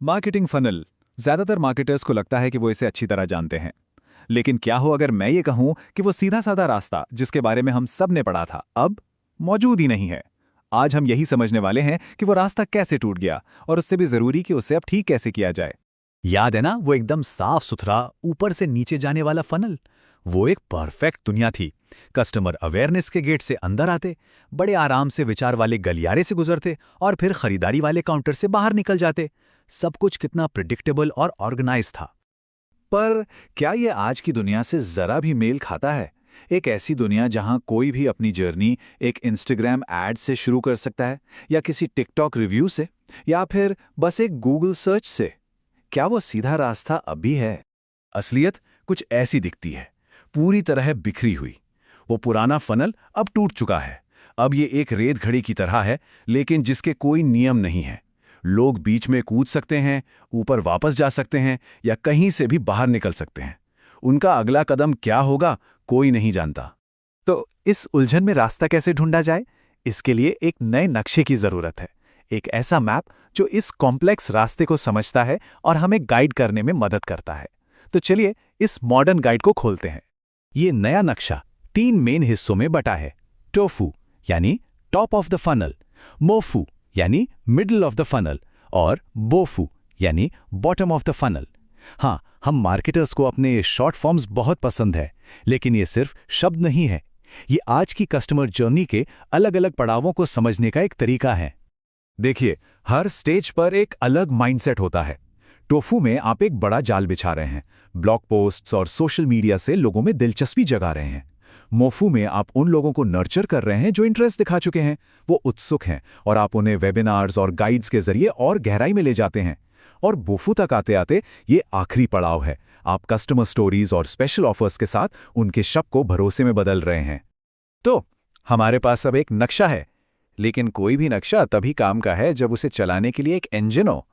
Marketing funnel. ज्यादातर marketers को लगता है कि वो इसे अच्छी तरह जानते हैं। लेकिन क्या हो अगर मैं ये कहूं कि वो सीधा साधा रास्ता जिसके बारे में हम सब ने पढ़ा था अब मौजूद ही नहीं है। आज हम यही समझने वाले हैं कि वो रास्ता कैसे टूट गया और उससे भी जरूरी कि उसे अब ठीक कैसे किया जाए। याद है ना, वो एकदम साफ सुथरा ऊपर से नीचे जाने वाला फनल। वो एक परफेक्ट दुनिया थी। कस्टमर अवेयरनेस के गेट से अंदर आते, बड़े आराम से विचार वाले गलियारे से गुजरते और फिर खरीदारी वाले काउंटर से बाहर निकल जाते। सब कुछ कितना प्रिडिक्टेबल और ऑर्गेनाइज था। पर क्या ये आज की दुनिया से जरा भी मेल खाता है? एक ऐसी दुनिया जहां कोई भी अपनी जर्नी एक इंस्टाग्राम एड से शुरू कर सकता है, या किसी टिकटॉक रिव्यू से, या फिर बस एक गूगल सर्च से। क्या वो सीधा रास्ता अब भी है? असलियत कुछ ऐसी दिखती है, पूरी तरह बिखरी हुई। वो पुराना फनल अब टूट चुका है। अब ये एक रेत घड़ी की तरह है, लेकिन जिसके कोई नियम नहीं है। लोग बीच में कूद सकते हैं, ऊपर वापस जा सकते हैं, या कहीं से भी बाहर निकल सकते हैं। उनका अगला कदम क्या होगा, कोई नहीं जानता। तो इस उलझन में रास्ता कैसे ढूंढा जाए? इसके लिए एक नए नक्शे की जरूरत है। एक ऐसा मैप जो इस कॉम्प्लेक्स रास्ते को समझता है और हमें गाइड करने में मदद करता है। तो चलिए इस मॉडर्न गाइड को खोलते हैं। ये नया नक्शा 3 मेन हिस्सों में बटा है। टोफू यानी टॉप ऑफ द फनल, मोफू यानी मिडल ऑफ द फनल, और बोफू यानी बॉटम ऑफ द फनल। हाँ, हम मार्केटर्स को अपने ये शॉर्ट फॉर्म्स बहुत पसंद है, लेकिन ये सिर्फ शब्द नहीं है। ये आज की कस्टमर जर्नी के अलग-अलग पड़ावों को समझने का एक तरीका है। देखिए, हर स्टेज पर एक अलग माइंडसेट होता है। टोफू में आप एक बड़ा जाल बिछा रहे हैं, ब्लॉग पोस्ट्स और सोशल मीडिया से लोगों में दिलचस्पी जगा रहे हैं। मोफू में आप उन लोगों को नर्चर कर रहे हैं जो इंटरेस्ट दिखा चुके हैं, वो उत्सुक हैं, और आप उन्हें वेबिनार्स और गाइड्स के जरिए और गहराई में ले जाते हैं। और बोफू तक आते आते ये आखिरी पड़ाव है। आप कस्टमर स्टोरीज और स्पेशल ऑफर्स के साथ उनके शक को भरोसे में बदल रहे हैं। तो हमारे पास अब एक नक्शा है, लेकिन कोई भी नक्शा तभी काम का है जब उसे चलाने के लिए एक इंजन हो।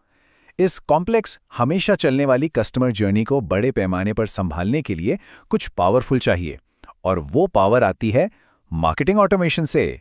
इस कॉम्प्लेक्स हमेशा चलने वाली कस्टमर जर्नी को बड़े पैमाने पर संभालने के लिए कुछ पावरफुल चाहिए, और वो पावर आती है मार्केटिंग ऑटोमेशन से।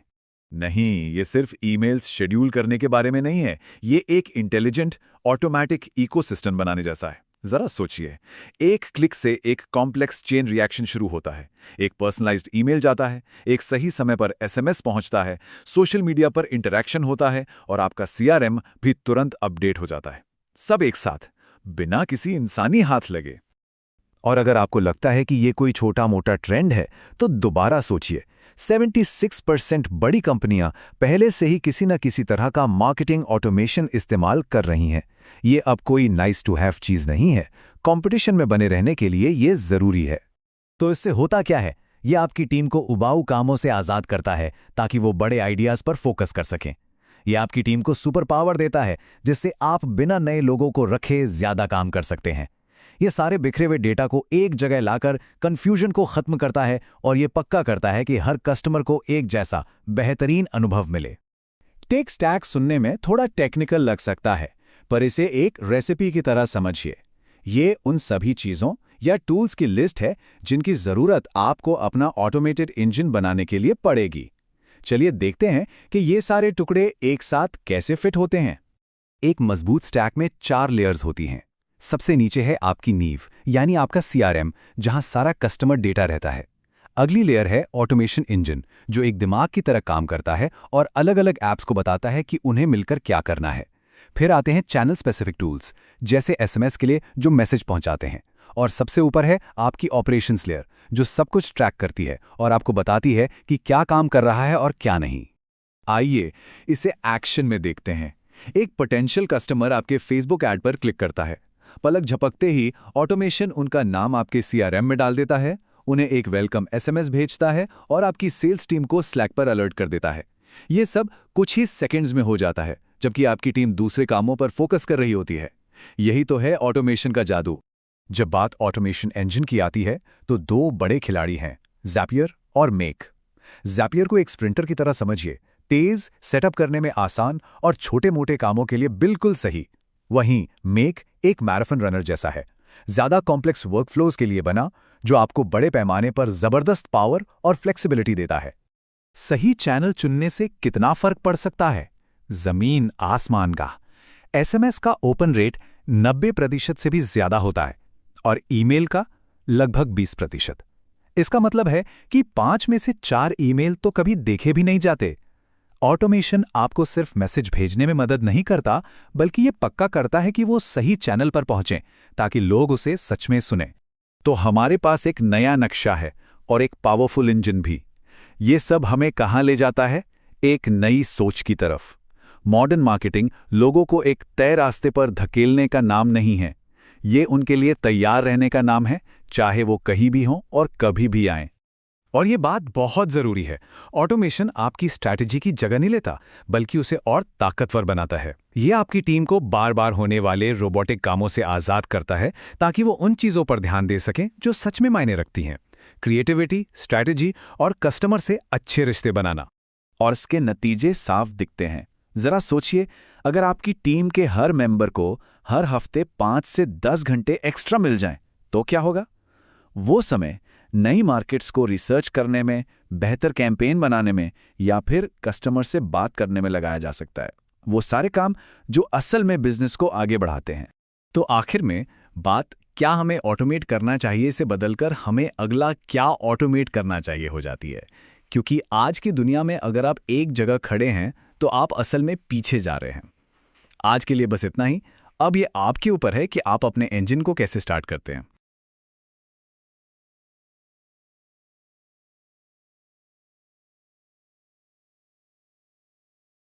नहीं, ये सिर्फ ईमेल्स शेड्यूल करने के बारे में नहीं है। ये एक इंटेलिजेंट ऑटोमेटिक इकोसिस्टम बनाने जैसा है। जरा सोचिए, एक क्लिक से एक कॉम्प्लेक्स चेन रिएक्शन शुरू होता है। एक पर्सनलाइज्ड ईमेल जाता है, एक सही समय पर एसएमएस पहुंचता है, सोशल मीडिया पर इंटरैक्शन होता है, और आपका सीआरएम भी तुरंत अपडेट हो जाता है। सब एक साथ, बिना किसी इंसानी हाथ लगे। और अगर आपको लगता है कि ये कोई छोटा मोटा ट्रेंड है, तो दोबारा सोचिए। 76% बड़ी कंपनियां पहले से ही किसी न किसी तरह का मार्केटिंग ऑटोमेशन इस्तेमाल कर रही हैं। ये अब कोई नाइस टू हैव चीज नहीं है। कंपटीशन में बने रहने के लिए ये जरूरी है। तो इससे होता क्या है? ये आपकी टीम को उबाऊ कामों से आज़ाद करता है, ताकि वो बड़े आइडियाज़ पर फोकस कर सकें। ये आपकी टीम को सुपर पावर देता है, जिससे आप बिना नए लोगों को रखे ज़्यादा काम कर सकते हैं। ये सारे बिखरे हुए डेटा को एक जगह लाकर कंफ्यूजन को खत्म करता है, और ये पक्का करता है कि हर कस्टमर को एक जैसा बेहतरीन अनुभव मिले। टेक स्टैक सुनने में थोड़ा टेक्निकल लग सकता है, पर इसे एक रेसिपी की तरह समझिए। ये उन सभी चीज़ों या टूल्स की लिस्ट है जिनकी ज़रूरत आपको अपना ऑटोमेटेड इंजन बनाने के लिए पड़ेगी। चलिए देखते हैं कि ये सारे टुकड़े एक साथ कैसे फिट होते हैं। एक मजबूत स्टैक में 4 लेयर्स होती हैं। सबसे नीचे है आपकी नींव, यानी आपका सीआरएम, जहां सारा कस्टमर डेटा रहता है। अगली लेयर है ऑटोमेशन इंजन, जो एक दिमाग की तरह काम करता है और अलग-अलग ऐप्स को बताता है कि उन्हें मिलकर क्या करना है। फिर आते हैं चैनल स्पेसिफिक टूल्स, जैसे एसएमएस के लिए जो मैसेज पहुंचाते हैं। और सबसे ऊपर है आपकी ऑपरेशंस लेयर, जो सब कुछ ट्रैक करती है और आपको बताती है कि क्या काम कर रहा है और क्या नहीं। आइए इसे एक्शन में देखते हैं। एक पोटेंशियल कस्टमर आपके फेसबुक ऐड पर क्लिक करता है। पलक झपकते ही ऑटोमेशन उनका नाम आपके सीआरएम में डाल देता है, उन्हें एक वेलकम एसएमएस भेजता है और आपकी सेल्स टीम को स्लैक पर अलर्ट कर देता है। ये सब कुछ ही सेकंड्स में हो जाता है, जबकि आपकी टीम दूसरे कामों पर फोकस कर रही होती है। यही तो है ऑटोमेशन का जादू। जब बात ऑटोमेशन इंजन की आती है, तो 2 बड़े खिलाड़ी हैं, ज़ैपियर और मेक। ज़ैपियर को एक स्प्रिंटर की तरह समझिए, तेज, सेटअप करने में आसान और छोटे-मोटे कामों के लिए बिल्कुल सही। वहीं मेक एक मैराथन रनर जैसा है, ज्यादा कॉम्प्लेक्स वर्कफ्लोज के लिए बना, जो आपको बड़े पैमाने पर जबरदस्त पावर और फ्लेक्सिबिलिटी देता है। सही चैनल चुनने से कितना फर्क पड़ सकता है? जमीन आसमान का। एसएमएस का ओपन रेट 90% से भी ज्यादा होता है और ईमेल का लगभग 20%। इसका मतलब है कि 5 में से 4 ईमेल तो कभी देखे भी नहीं जाते। ऑटोमेशन आपको सिर्फ मैसेज भेजने में मदद नहीं करता, बल्कि ये पक्का करता है कि वो सही चैनल पर पहुंचें ताकि लोग उसे सच में सुने। तो हमारे पास एक नया नक्शा है और एक पावरफुल इंजन भी। ये सब हमें कहाँ ले जाता है? एक नई सोच की तरफ। मॉडर्न मार्केटिंग लोगों को एक तय रास्ते पर धकेलने का नाम नहीं है, ये उनके लिए तैयार रहने का नाम है, चाहे वो कहीं भी हों और कभी भी आएं। और ये बात बहुत जरूरी है, ऑटोमेशन आपकी स्ट्रैटेजी की जगह नहीं लेता, बल्कि उसे और ताकतवर बनाता है। ये आपकी टीम को बार बार होने वाले रोबोटिक कामों से आज़ाद करता है ताकि वो उन चीज़ों पर ध्यान दे सकें जो सच में मायने रखती हैं: क्रिएटिविटी, स्ट्रैटेजी और कस्टमर से अच्छे रिश्ते बनाना। और इसके नतीजे साफ दिखते हैं। जरा सोचिए, अगर आपकी टीम के हर मेंबर को हर हफ्ते 5 से 10 घंटे एक्स्ट्रा मिल जाएं, तो क्या होगा? वो समय नई मार्केट्स को रिसर्च करने में, बेहतर कैंपेन बनाने में या फिर कस्टमर से बात करने में लगाया जा सकता है। वो सारे काम जो असल में बिजनेस को आगे बढ़ाते हैं। तो आखिर में बात क्या हमें ऑटोमेट करना चाहिए से बदलकर हमें अगला क्या ऑटोमेट करना चाहिए हो जाती है, क्योंकि आज की दुनिया में अगर आप एक जगह खड़े हैं तो आप असल में पीछे जा रहे हैं। आज के लिए बस इतना ही। अब ये आपके ऊपर है कि आप अपने इंजन को कैसे स्टार्ट करते हैं।